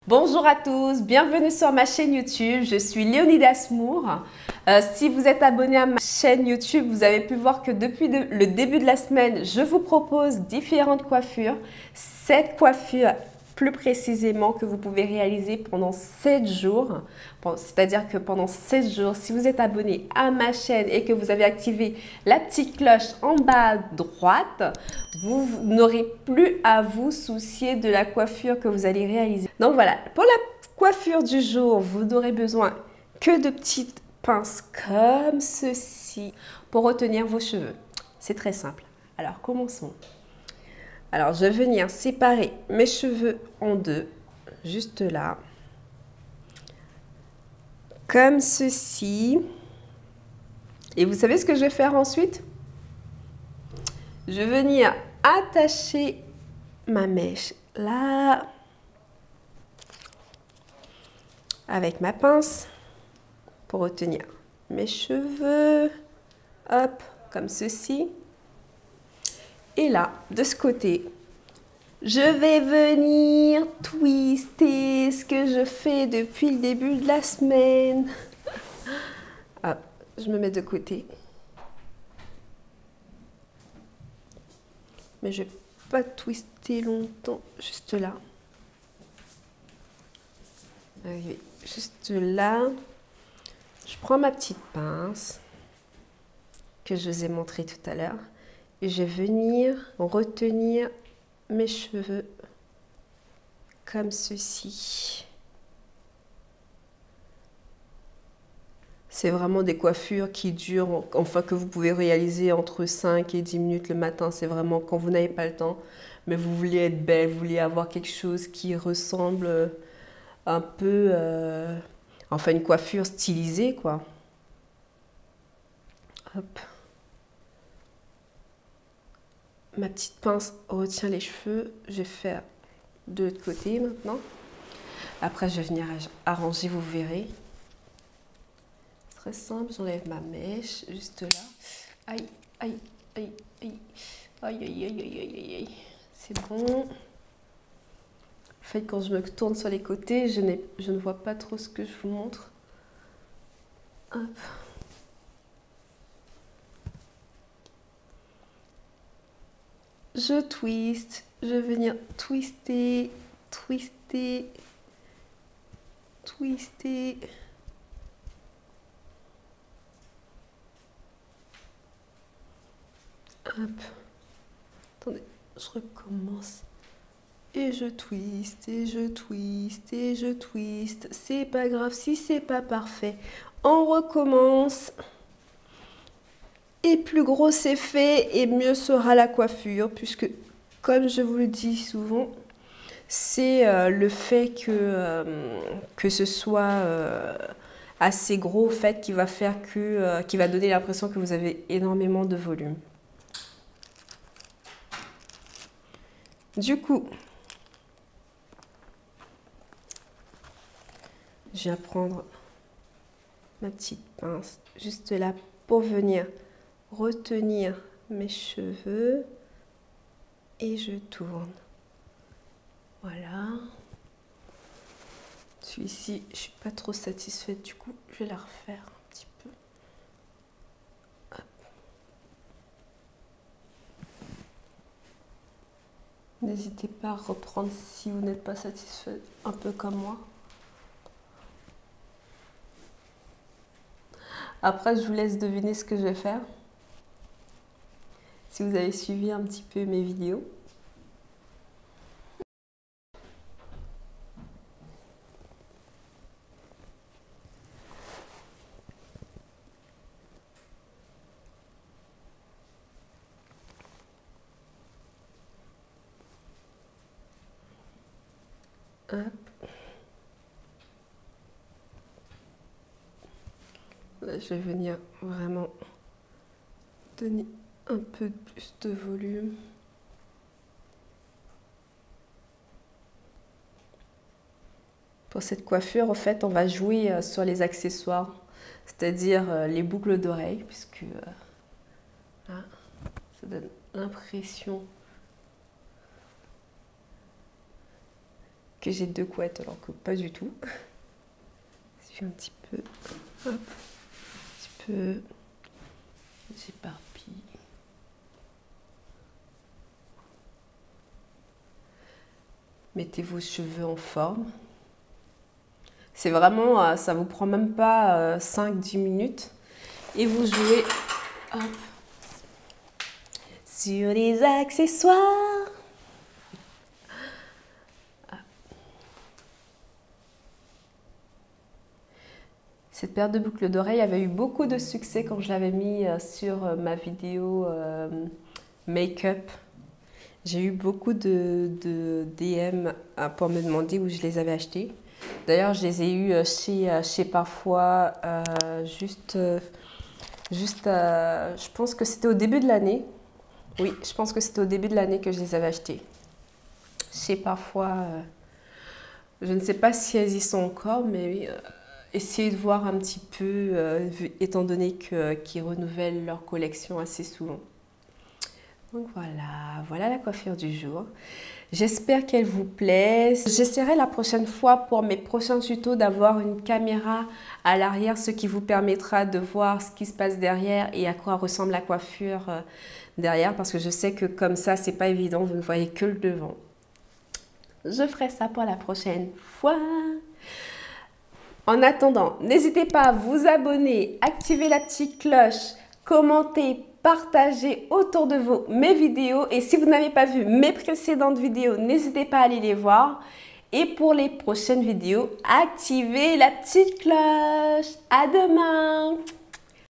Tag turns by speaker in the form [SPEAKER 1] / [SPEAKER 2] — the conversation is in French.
[SPEAKER 1] Bonjour à tous, bienvenue sur ma chaîne YouTube, je suis Léonidas Moore. Si vous êtes abonné à ma chaîne YouTube, vous avez pu voir que depuis le début de la semaine, je vous propose différentes coiffures. 7 coiffures plus précisément que vous pouvez réaliser pendant 7 jours. C'est-à-dire que pendant 7 jours, si vous êtes abonné à ma chaîne et que vous avez activé la petite cloche en bas à droite, vous n'aurez plus à vous soucier de la coiffure que vous allez réaliser. Donc voilà, pour la coiffure du jour, vous n'aurez besoin que de petites pinces comme ceci pour retenir vos cheveux. C'est très simple. Alors commençons. Alors je vais venir séparer mes cheveux en deux, juste là, comme ceci. Et vous savez ce que je vais faire ensuite? Je vais venir attacher ma mèche là, avec ma pince, pour retenir mes cheveux, hop, comme ceci. Et là, de ce côté, je vais venir twister ce que je fais depuis le début de la semaine. Hop, je me mets de côté. Mais je ne vais pas twister longtemps, juste là. Arrivé juste là. Je prends ma petite pince que je vous ai montré tout à l'heure et je vais venir retenir mes cheveux comme ceci. C'est vraiment des coiffures qui durent, enfin que vous pouvez réaliser entre 5 et 10 minutes le matin. C'est vraiment quand vous n'avez pas le temps, mais vous voulez être belle, vous voulez avoir quelque chose qui ressemble un peu, enfin une coiffure stylisée quoi. Hop. Ma petite pince retient les cheveux. Je vais faire de l'autre côté maintenant. Après, je vais venir arranger, vous verrez. Très simple, j'enlève ma mèche juste là. Aïe, aïe, aïe, aïe, aïe, aïe, aïe, aïe, aïe, aïe. C'est bon. En fait, quand je me tourne sur les côtés, je ne vois pas trop ce que je vous montre. Hop. Je twist, je vais venir twister, twister, twister. Hop. Attendez, je recommence. Et je twist, et je twist, et je twist. C'est pas grave si c'est pas parfait. On recommence. Et plus gros c'est fait, et mieux sera la coiffure, puisque, comme je vous le dis souvent, c'est le fait que ce soit assez gros, fait, qui va faire qui va donner l'impression que vous avez énormément de volume. Du coup, je viens prendre ma petite pince juste là pour venir retenir mes cheveux et je tourne. Voilà. Celui-ci, je suis pas trop satisfaite, du coup, je vais la refaire un petit peu. Hop. N'hésitez pas à reprendre si vous n'êtes pas satisfait, un peu comme moi. Après, je vous laisse deviner ce que je vais faire. Si vous avez suivi un petit peu mes vidéos. Hop. Là, je vais venir vraiment donner un peu plus de volume. Pour cette coiffure, en fait, on va jouer sur les accessoires, c'est-à-dire les boucles d'oreilles, puisque là, ça donne l'impression que j'ai 2 couettes alors que pas du tout. Je suis un petit peu, hop, un petit peu, j'éparpille. Mettez vos cheveux en forme. C'est vraiment, ça vous prend même pas 5-10 minutes. Et vous jouez hop, sur les accessoires. Cette paire de boucles d'oreilles avait eu beaucoup de succès quand je l'avais mis sur ma vidéo make-up. J'ai eu beaucoup de DM pour me demander où je les avais achetées. D'ailleurs, je les ai eu chez Parfois, je pense que c'était au début de l'année. Oui, je pense que c'était au début de l'année que je les avais achetées. Chez Parfois, je ne sais pas si elles y sont encore, mais oui, essayez de voir un petit peu, étant donné qu'ils renouvellent leur collection assez souvent. Donc voilà la coiffure du jour. J'espère qu'elle vous plaît. J'essaierai la prochaine fois pour mes prochains tutos d'avoir une caméra à l'arrière, ce qui vous permettra de voir ce qui se passe derrière et à quoi ressemble la coiffure derrière, parce que je sais que comme ça, c'est pas évident, vous ne voyez que le devant. Je ferai ça pour la prochaine fois. En attendant, n'hésitez pas à vous abonner, activer la petite cloche, commenter, partager autour de vous mes vidéos. Et si vous n'avez pas vu mes précédentes vidéos, n'hésitez pas à aller les voir. Et pour les prochaines vidéos, activez la petite cloche. À demain!